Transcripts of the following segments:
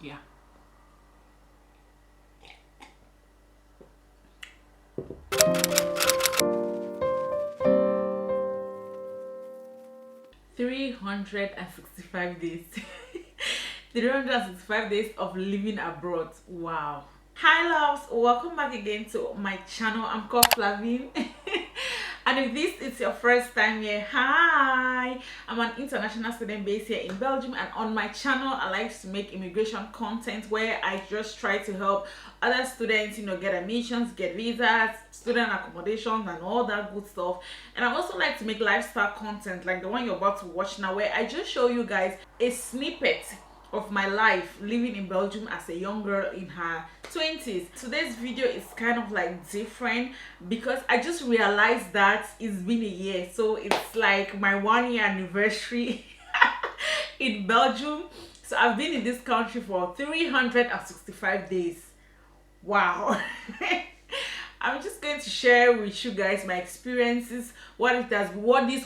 Yeah. 365 days. 365 days of living abroad. Wow. Hi loves, welcome back again to my channel. I'm called Flavine. And if this is your first time here, hi, I'm an international student based here in Belgium, and on my channel I like to make immigration content where I just try to help other students, get admissions, get visas, student accommodations, and all that good stuff. And I also like to make lifestyle content like the one you're about to watch now, where I just show you guys a snippet of my life living in Belgium as a young girl in her 20s. Today's video is kind of like different because I just realized that it's been a year, so it's like my 1 year anniversary in Belgium. So I've been in this country for 365 days. Wow. I'm just going to share with you guys my experiences, what this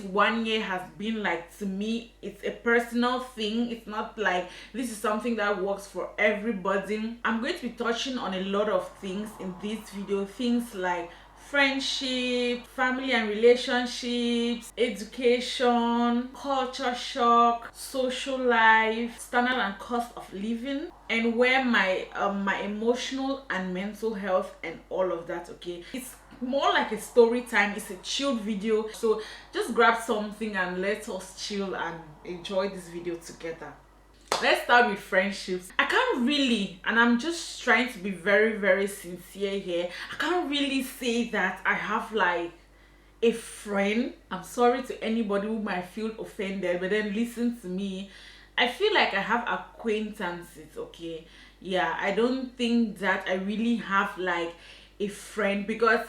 1 year has been like to me. It's a personal thing. It's not like this is something that works for everybody. I'm going to be touching on a lot of things in this video, things like friendship, family and relationships, education, culture shock, social life, standard and cost of living, and where my emotional and mental health and all of that. Okay, it's more like a story time. It's a chilled video, so just grab something and let us chill and enjoy this video together. Let's start with friendships. I can't really, and I'm just trying to be very, very sincere here, I can't really say that I have like a friend. I'm sorry to anybody who might feel offended, but then listen to me. I feel like I have acquaintances, okay? Yeah, I don't think that I really have like a friend, because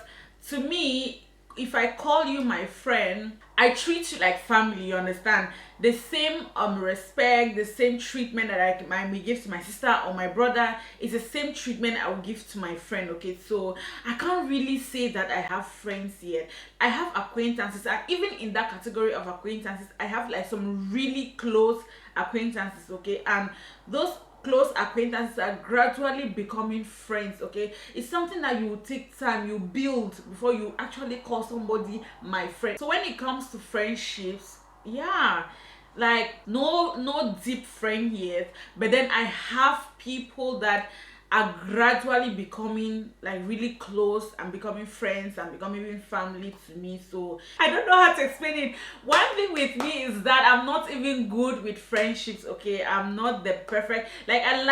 to me, if I call you my friend, I treat you like family, you understand? The same respect, the same treatment that I may give to my sister or my brother is the same treatment I will give to my friend, okay? So I can't really say that I have friends yet. I have acquaintances, and even in that category of acquaintances, I have like some really close acquaintances, okay? And those close acquaintances are gradually becoming friends, okay? It's something that you will take time, you build before you actually call somebody my friend. So when it comes to friendships, yeah, like no deep friend yet, but then I have people that are gradually becoming like really close and becoming friends and becoming even family to me. So I don't know how to explain it. One thing with me is that I'm not even good with friendships, okay? I'm not the perfect, like I'm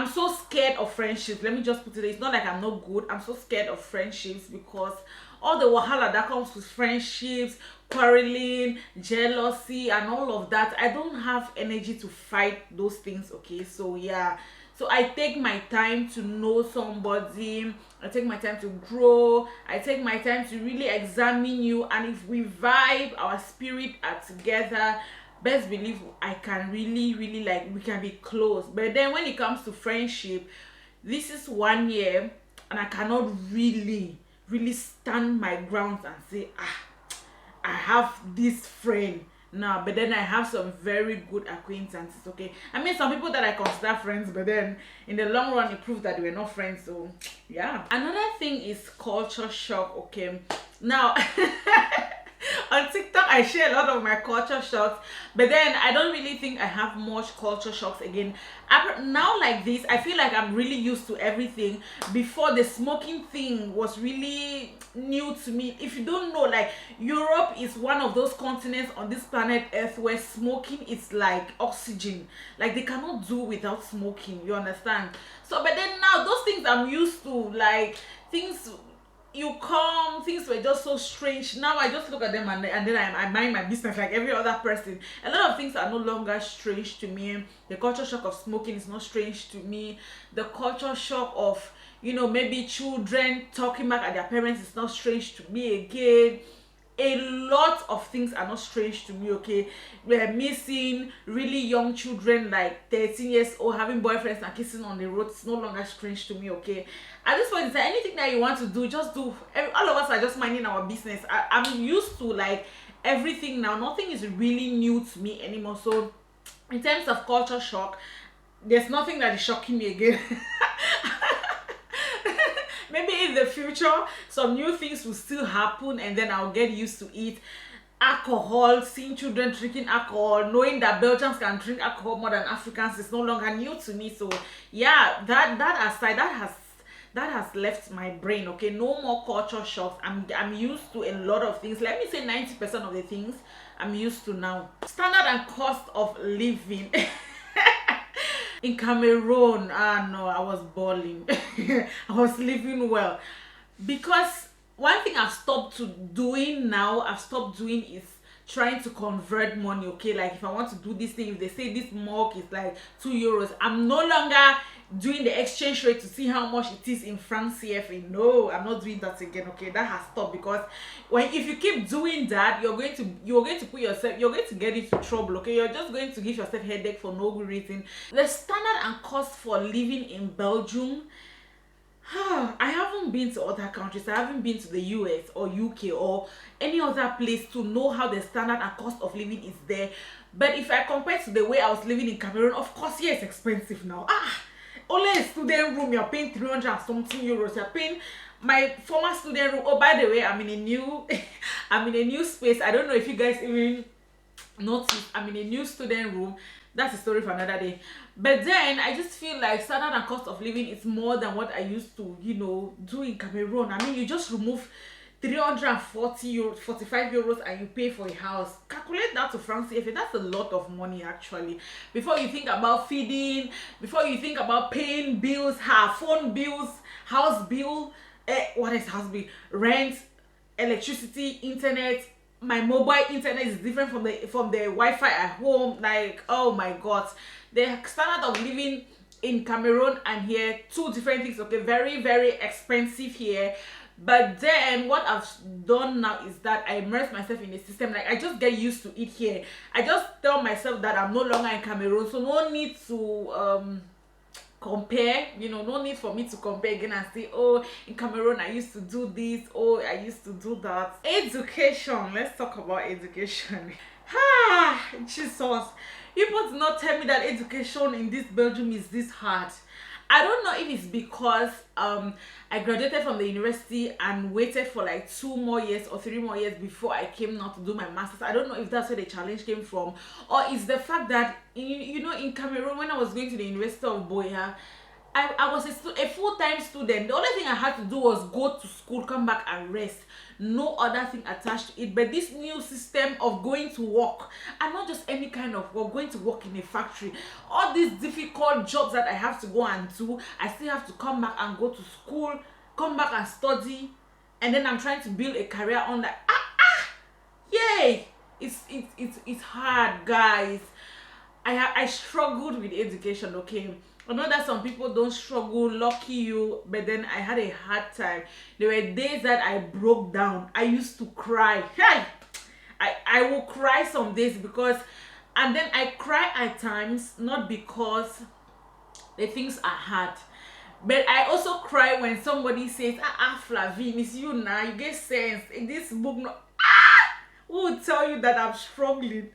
so scared of friendships. Let me just put it, it's not like I'm not good, I'm so scared of friendships because all the wahala that comes with friendships, quarreling, jealousy, and all of that, I don't have energy to fight those things, okay? So yeah, so I take my time to know somebody, I take my time to grow, I take my time to really examine you, and if we vibe, our spirit are together, best believe I can really like, we can be close. But then when it comes to friendship, this is 1 year and I cannot really stand my ground and say, I have this friend now. But then I have some very good acquaintances, okay? I mean, some people that I consider friends, but then in the long run it proves that we're not friends. So yeah. Another thing is culture shock, okay? Now on TikTok I share a lot of my culture shocks, but then I don't really think I have much culture shocks again. Now like this, I feel like I'm really used to everything. Before, the smoking thing was really new to me. If you don't know, like, Europe is one of those continents on this planet Earth where smoking is like oxygen. Like, they cannot do without smoking, you understand? So but then now those things I'm used to, like things things were just so strange. Now I just look at them and then I mind my business like every other person. A lot of things are no longer strange to me. The culture shock of smoking is not strange to me. The culture shock of, maybe children talking back at their parents is not strange to me again. A lot of things are not strange to me, okay? We're missing really young children like 13 years old having boyfriends and kissing on the road. It's no longer strange to me, okay? At this point, is there anything that you want to do, just do. All of us are just minding our business. I'm used to like everything now. Nothing is really new to me anymore. So in terms of culture shock, there's nothing that is shocking me again. Maybe in the future some new things will still happen, and then I'll get used to it. Alcohol, seeing children drinking alcohol, knowing that Belgians can drink alcohol more than Africans is no longer new to me. So yeah, that aside, that has left my brain. Okay, no more culture shocks. I'm used to a lot of things. Let me say 90% of the things I'm used to now. Standard and cost of living. In Cameroon, no, I was balling. I was living well, because one thing I've stopped doing is trying to convert money. Okay, like if I want to do this thing, if they say this mug is like €2, I'm no longer doing the exchange rate to see how much it is in francs CFA. No, I'm not doing that again. Okay, that has stopped, because if you keep doing that, you're going to get into trouble. Okay, you're just going to give yourself headache for no good reason. The standard and cost for living in Belgium, I haven't been to other countries. I haven't been to the US or UK or any other place to know how the standard and cost of living is there. But if I compare to the way I was living in Cameroon, of course, yeah, it's expensive now. Only a student room, you're paying 300 and something euros. You're paying my former student room. Oh, by the way, I'm in a new space. I don't know if you guys even notice. I'm in a new student room. That's a story for another day. But then I just feel like standard and cost of living is more than what I used to, do in Cameroon. I mean, you just remove 340 euros, 45 euros, and you pay for a house. Calculate that to francs CFA. That's a lot of money, actually. Before you think about feeding, before you think about paying bills, phone bills, house bill, what is house bill? Rent, electricity, internet. My mobile internet is different from the Wi-Fi at home. Like, oh my god, the standard of living in Cameroon and here, two different things. Okay, very, very expensive here. But then what I've done now is that I immerse myself in the system. Like, I just get used to it here. I just tell myself that I'm no longer in Cameroon, so no need to compare. No need for me to compare again and say, oh, in Cameroon I used to do this, oh, I used to do that. Education, let's talk about education. Jesus, people do not tell me that education in this Belgium is this hard. I don't know if it's because I graduated from the university and waited for like 2 more years or 3 more years before I came now to do my master's. I don't know if that's where the challenge came from, or it's the fact that in Cameroon, when I was going to the University of Boya, I was a full-time student. The only thing I had to do was go to school, come back and rest. No other thing attached to it. But this new system of going to work, and not just any kind of work, going to work in a factory, all these difficult jobs that I have to go and do, I still have to come back and go to school, come back and study, and then I'm trying to build a career on that. Yay! It's hard, guys. I struggled with education. Okay, I know that some people don't struggle, lucky you, but then I had a hard time. There were days that I broke down. I used to cry. Hey, I will cry some days and then I cry at times, not because the things are hard, but I also cry when somebody says, Flavine, it's you now, you get sense in this book. No, who will tell you that I'm struggling?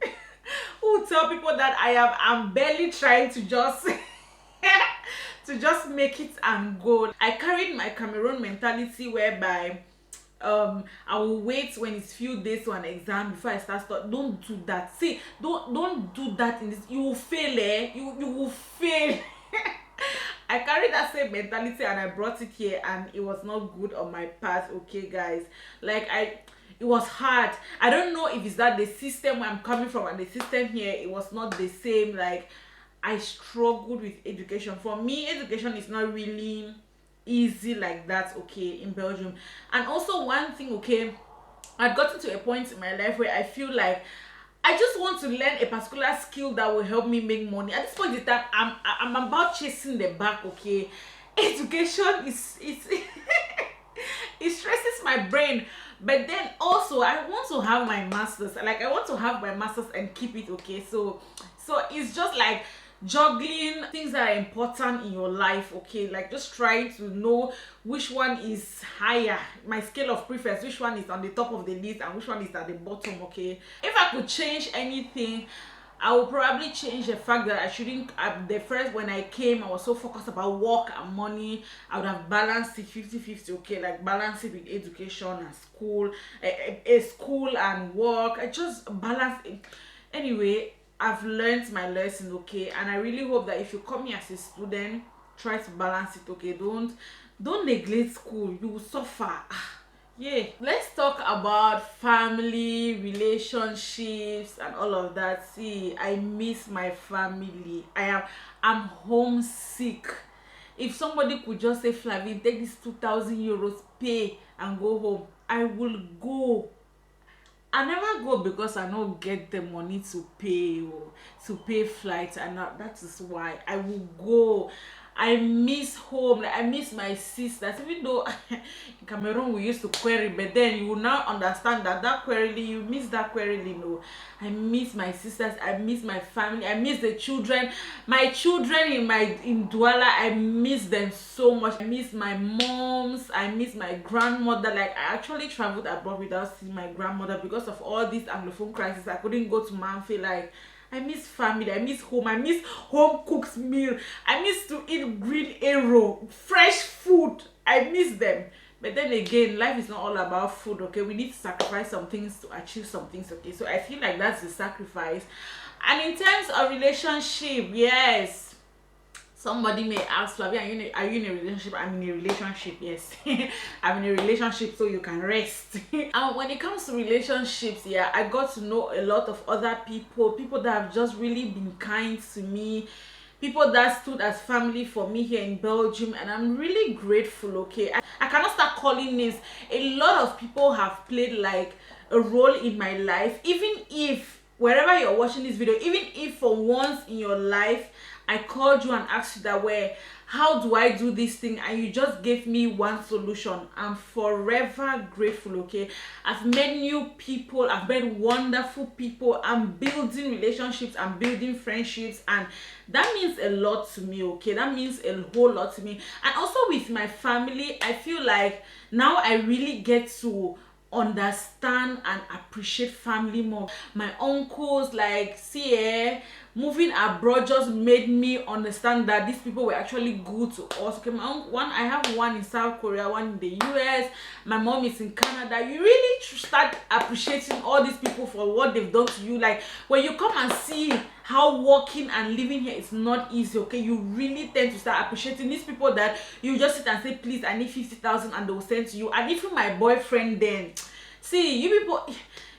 Who will tell people that I'm barely trying to just make it and go? I carried my Cameroon mentality, whereby I will wait when it's few days to an exam before I start. Don't do that. See, don't do that in this. You will fail, you will fail. I carried that same mentality and I brought it here, and it was not good on my part. Okay, guys, like it was hard. I don't know if it's that the system where I'm coming from and the system here, it was not the same. Like, I struggled with education. For me, education is not really easy like that, okay, in Belgium. And also one thing, okay, I've gotten to a point in my life where I feel like I just want to learn a particular skill that will help me make money. At this point in time, I'm about chasing the bag, okay. Education is it stresses my brain. But then also I want to have my masters. Like, I want to have my masters and keep it, okay. So it's just like juggling things that are important in your life, okay. Like, just trying to know which one is higher, my scale of preference, which one is on the top of the list and which one is at the bottom, okay. If I could change anything, I will probably change the fact that I shouldn't. The first when I came, I was so focused about work and money. I would have balanced it 50-50. Okay, like balance it with education and school, a school and work. I just balance it. Anyway, I've learned my lesson. Okay, and I really hope that if you come here as a student, try to balance it. Okay, don't neglect school. You will suffer. Yeah, let's talk about family, relationships, and all of that. See, I miss my family. I'm homesick. If somebody could just say, Flavie, take this 2,000 euros, pay and go home, I will go. I never go because I don't get the money to pay or to pay flights, and that is why I will go. I miss home. Like, I miss my sisters. Even though in Cameroon we used to query, but then you will now understand that query, you miss that query. No, I miss my sisters. I miss my family. I miss the children. My children in Douala. I miss them so much. I miss my moms. I miss my grandmother. Like, I actually traveled abroad without seeing my grandmother because of all this Anglophone crisis. I couldn't go to Manfi. Like, I miss family, I miss home, I miss home cooked meal, I miss to eat green arrow, fresh food. I miss them. But then again, life is not all about food. Okay, we need to sacrifice some things to achieve some things. Okay, so I feel like that's the sacrifice. And in terms of relationship, yes, somebody may ask, Flavia, are you in a relationship? I'm in a relationship. Yes. I'm in a relationship, so you can rest. And when it comes to relationships, yeah, I got to know a lot of other people that have just really been kind to me, people that stood as family for me here in Belgium, and I'm really grateful. Okay, I cannot start calling names. A lot of people have played like a role in my life. Even if wherever you're watching this video, even if for once in your life I called you and asked you that, where, how do I do this thing, and you just gave me one solution, I'm forever grateful. Okay, I've met new people, I've met wonderful people, I'm building relationships, I'm building friendships, and that means a lot to me. Okay, that means a whole lot to me. And also with my family, I feel like now I really get to understand and appreciate family more. My uncles, like, see, moving abroad just made me understand that these people were actually good to us. Okay, I have one in South Korea, one in the US, my mom is in Canada. You really start appreciating all these people for what they've done to you. Like, when you come and see how working and living here is not easy, okay, you really tend to start appreciating these people that you just sit and say, please, I need 50,000, and they will send to you. And even my boyfriend, then, see, you people,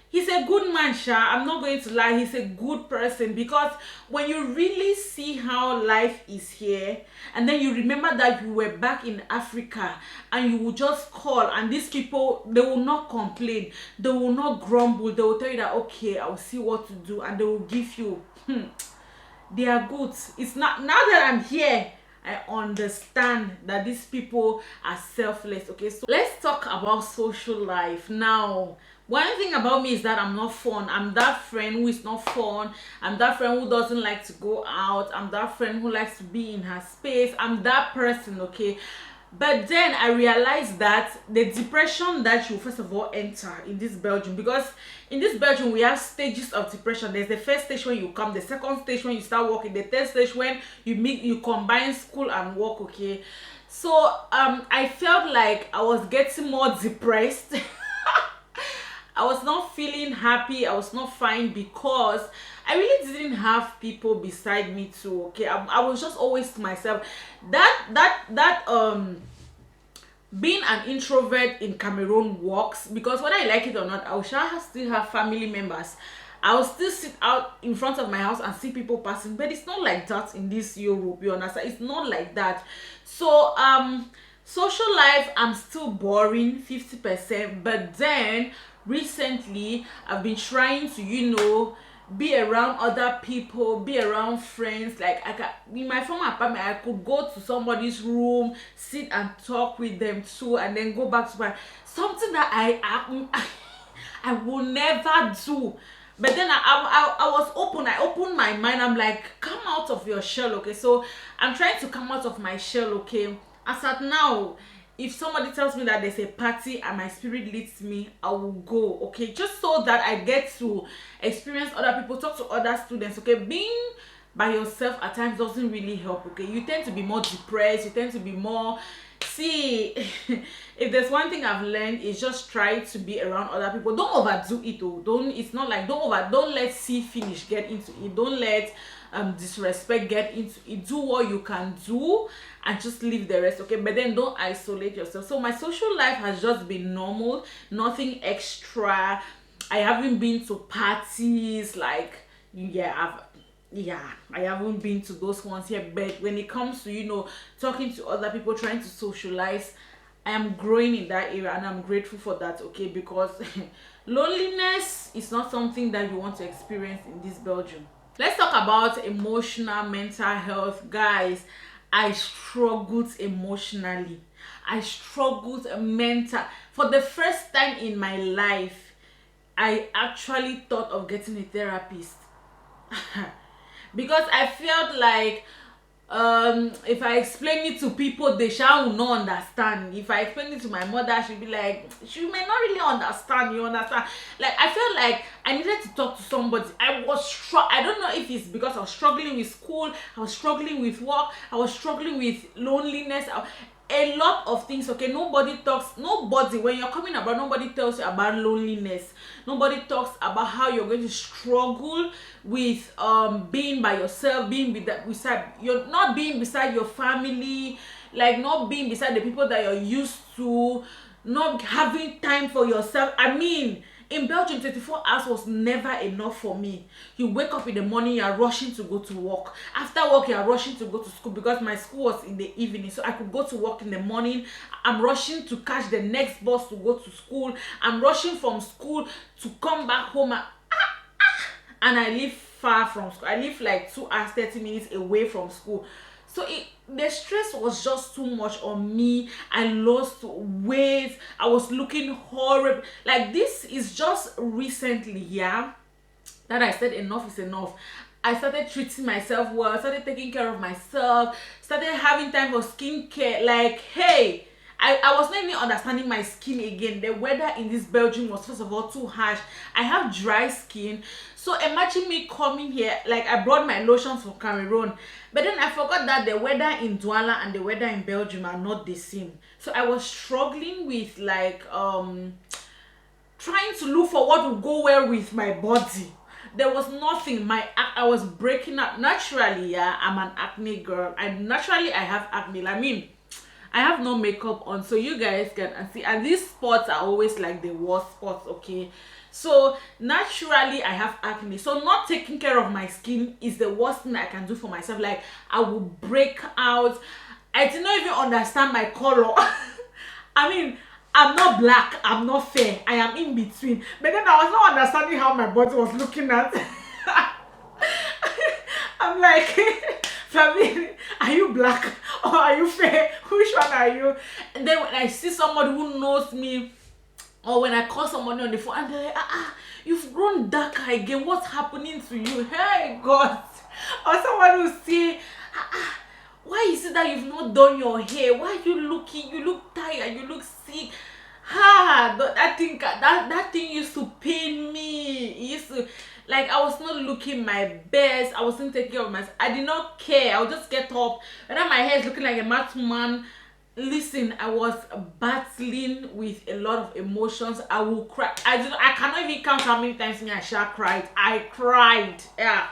he's a good man, Sha. I'm not going to lie, he's a good person. Because when you really see how life is here, and then you remember that you were back in Africa, and you will just call, and these people, they will not complain, they will not grumble, they will tell you that, okay, I'll see what to do, and they will give you, they are good. It's not, now that I'm here, I understand that these people are selfless. Okay, so let's talk about social life now. One thing about me is that I'm not fun. I'm that friend who is not fun. I'm that friend who doesn't like to go out. I'm that friend who likes to be in her space. I'm that person. Okay, but then I realized that the depression that you first of all enter in this Belgium, because in this Belgium we have stages of depression. There's the first stage when you come, the second stage when you start working, the third stage when you combine school and work. Okay, so I felt like I was getting more depressed. I was not feeling happy, I was not fine, because I really didn't have people beside me too. Okay, I was just always to myself. Being an introvert in Cameroon works, because whether I like it or not, I will still have family members. I will still sit out in front of my house and see people passing, but it's not like that in this Europe, you understand? It's not like that. So social life, I'm still boring 50%, but then recently I've been trying to be around other people, be around friends. Like, in my former apartment, I could go to somebody's room, sit and talk with them too, and then go back to my, something that I will never do. But then I was open. I opened my mind. I'm like, come out of your shell. Okay, so I'm trying to come out of my shell. Okay, as at now, if somebody tells me that there's a party and my spirit leads me, I will go, okay, just so that I get to experience other people, talk to other students, okay. Being by yourself at times doesn't really help, okay. You tend to be more depressed, you tend to be more, see, if there's one thing I've learned, is just try to be around other people. Don't overdo it, though. It's not like, don't let see finish get into it. Don't let disrespect get into it. Do what you can do and just leave the rest, okay. But then don't isolate yourself. So my social life has just been normal, nothing extra. I haven't been to parties, like, I haven't been to those ones here. But when it comes to, you know, talking to other people, trying to socialize, I am growing in that area, and I'm grateful for that, okay. Because loneliness is not something that you want to experience in this Belgium. Let's talk about emotional mental health, guys. I struggled emotionally. I struggled mental. For the first time in my life, I actually thought of getting a therapist. Because I felt like if I explain it to people, they shall not understand. If I explain it to my mother, she'll be like, she may not really understand. You understand? Like, I felt like I needed to talk to somebody. I don't know if it's because I was struggling with school, I was struggling with work, I was struggling with loneliness, a lot of things, okay. Nobody, when you're coming about, nobody tells you about loneliness. Nobody talks about how you're going to struggle with being by yourself, you're not being beside your family, like not being beside the people that you're used to, not having time for yourself. I mean, in Belgium, 24 hours was never enough for me. You wake up in the morning, you are rushing to go to work. After work, you are rushing to go to school, because my school was in the evening. So I could go to work in the morning. I'm rushing to catch the next bus to go to school. I'm rushing from school to come back home. And I live far from school. I live like 2 hours, 30 minutes away from school. So the stress was just too much on me. I lost weight. I was looking horrible. Like, this is just recently, yeah, that I said enough is enough. I started treating myself well, started taking care of myself, started having time for skincare. Like, hey, I was not even understanding my skin again. The weather in this Belgium was, first of all, too harsh. I have dry skin. So imagine me coming here, like, I brought my lotions from Cameroon, but then I forgot that the weather in Douala and the weather in Belgium are not the same. So I was struggling with, like, trying to look for what would go well with my body. There was nothing. I was breaking up naturally. Yeah, I'm an acne girl. I have acne. I mean, I have no makeup on, so you guys can see, and these spots are always like the worst spots, okay. So naturally I have acne, so not taking care of my skin is the worst thing I can do for myself. Like, I will break out. I did not even understand my color. I mean, I'm not black, I'm not fair, I am in between. But then I was not understanding how my body was looking at. I'm like, Flavine, are you black or are you fair? Which one are you? And then when I see somebody who knows me, or when I call somebody on the phone, and they're like, you've grown darker again, what's happening to you? Hey, God. Or someone will say, why is it that you've not done your hair? Why are you look tired, you look sick? That thing used to pain me. It used to, like, I was not looking my best. I wasn't taking care of myself. I did not care. I would just get up. Whether my hair is looking like a madman. Listen, I was battling with a lot of emotions. I will cry. I cannot even count how many times me and Sha cried. I cried. Yeah.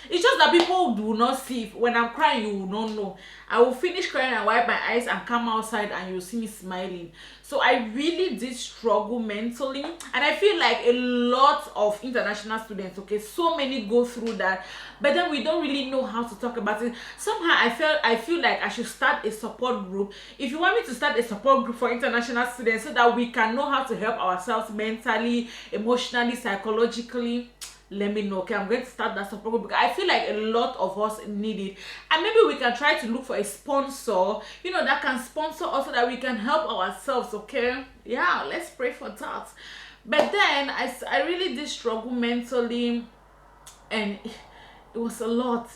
It's just that people do not see. When I'm crying, you will not know. I will finish crying and wipe my eyes and come outside and you'll see me smiling. So I really did struggle mentally. And I feel like a lot of international students, okay, so many go through that. But then we don't really know how to talk about it. Somehow I feel like I should start a support group. If you want me to start a support group for international students so that we can know how to help ourselves mentally, emotionally, psychologically, let me know. Okay, I'm going to start that support group because I feel like a lot of us need it, and maybe we can try to look for a sponsor, you know, that can sponsor us so that we can help ourselves. Okay, yeah, let's pray for that. But then I really did struggle mentally, and it was a lot.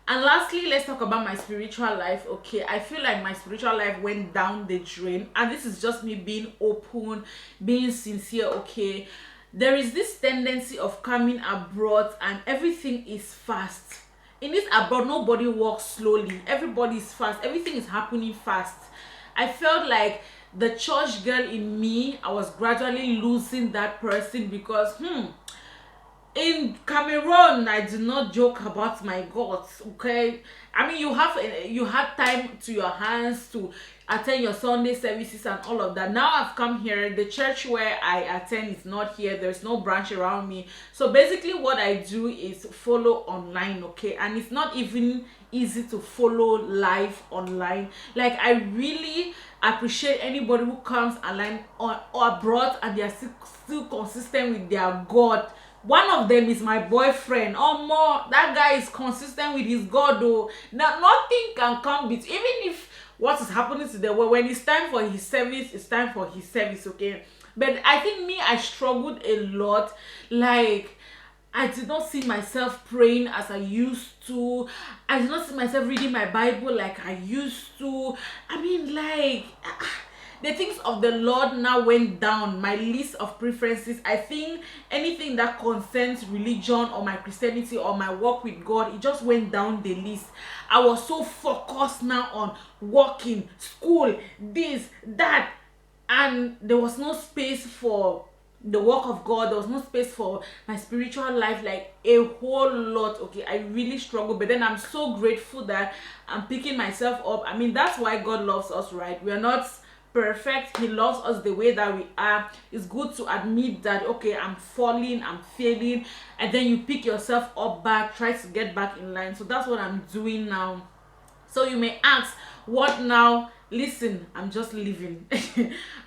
And lastly, let's talk about my spiritual life. Okay, I feel like my spiritual life went down the drain, and this is just me being open, being sincere. Okay, there is this tendency of coming abroad and everything is fast. In this abroad, nobody walks slowly, everybody is fast, everything is happening fast. I felt like the church girl in me, I was gradually losing that person because in Cameroon, I do not joke about my God. Okay, I mean you have time to your hands to attend your Sunday services and all of that. Now I've come here. The church where I attend is not here. There's no branch around me. So basically, what I do is follow online. Okay, and it's not even easy to follow live online. Like I really appreciate anybody who comes online or abroad and they are still consistent with their God. One of them is my boyfriend. Oh, more that guy is consistent with his God. Oh, now nothing can come between. Even if what is happening to the world, when it's time for his service, it's time for his service. Okay, but I think me, I struggled a lot. Like I did not see myself praying as I used to. I did not see myself reading my Bible like I used to. I mean, like the things of the Lord now went down. My list of preferences, I think anything that concerns religion or my Christianity or my walk with God, it just went down the list. I was so focused now on working, school, this, that, and there was no space for the work of God. There was no space for my spiritual life, like a whole lot. Okay, I really struggled, but then I'm so grateful that I'm picking myself up. I mean, that's why God loves us, right? We are not perfect. He loves us the way that we are. It's good to admit that, okay, I'm falling, I'm failing, and then you pick yourself up back, try to get back in line. So that's what I'm doing now. So you may ask, what now? Listen, I'm just living.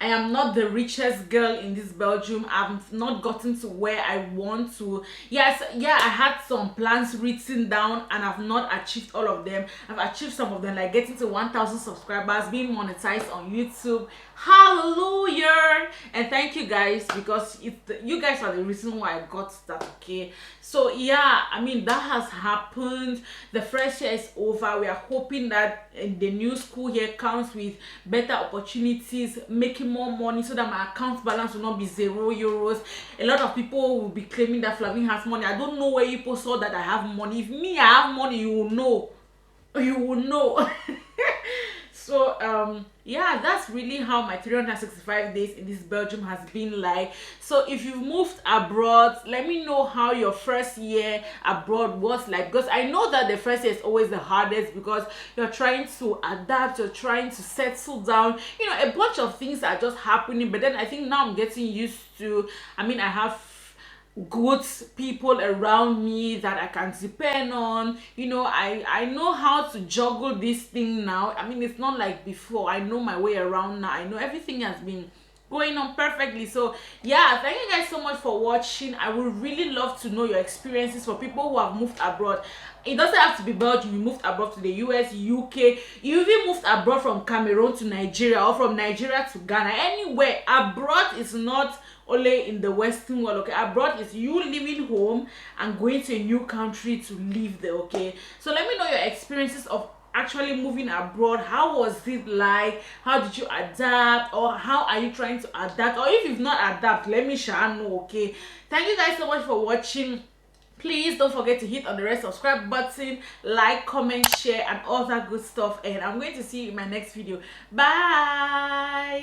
I am not the richest girl in this Belgium. I've not gotten to where I want to. Yes, yeah, I had some plans written down and I've not achieved all of them. I've achieved some of them, like getting to 1,000 subscribers, being monetized on YouTube. Hallelujah! And thank you guys, because you guys are the reason why I got that. Okay, so yeah, I mean, that has happened. The first year is over. We are hoping that the new school year comes with better opportunities, making more money, so that my account balance will not be €0. A lot of people will be claiming that Flavine has money. I don't know where you people saw that I have money. If me, I have money, you will know. You will know. So yeah, that's really how my 365 days in this Belgium has been like. So if you've moved abroad, let me know how your first year abroad was like, because I know that the first year is always the hardest, because you're trying to adapt, you're trying to settle down, you know, a bunch of things are just happening. But then I think now I'm getting used to, I mean, I have good people around me that I can depend on. You know, I know how to juggle this thing now. I mean, it's not like before. I know my way around now. I know everything has been going on perfectly. So yeah, thank you guys so much for watching. I would really love to know your experiences for people who have moved abroad. It doesn't have to be Belgium. You moved abroad to the US, UK, you even moved abroad from Cameroon to Nigeria, or from Nigeria to Ghana. Anywhere abroad is not only in the Western world. Okay, abroad is you leaving home and going to a new country to live there. Okay, so let me know your experiences of actually moving abroad. How was it like? How did you adapt, or how are you trying to adapt? Or if you've not adapt, let me share know. Okay, thank you guys so much for watching. Please don't forget to hit on the red subscribe button, like, comment, share, and all that good stuff. And I'm going to see you in my next video. Bye.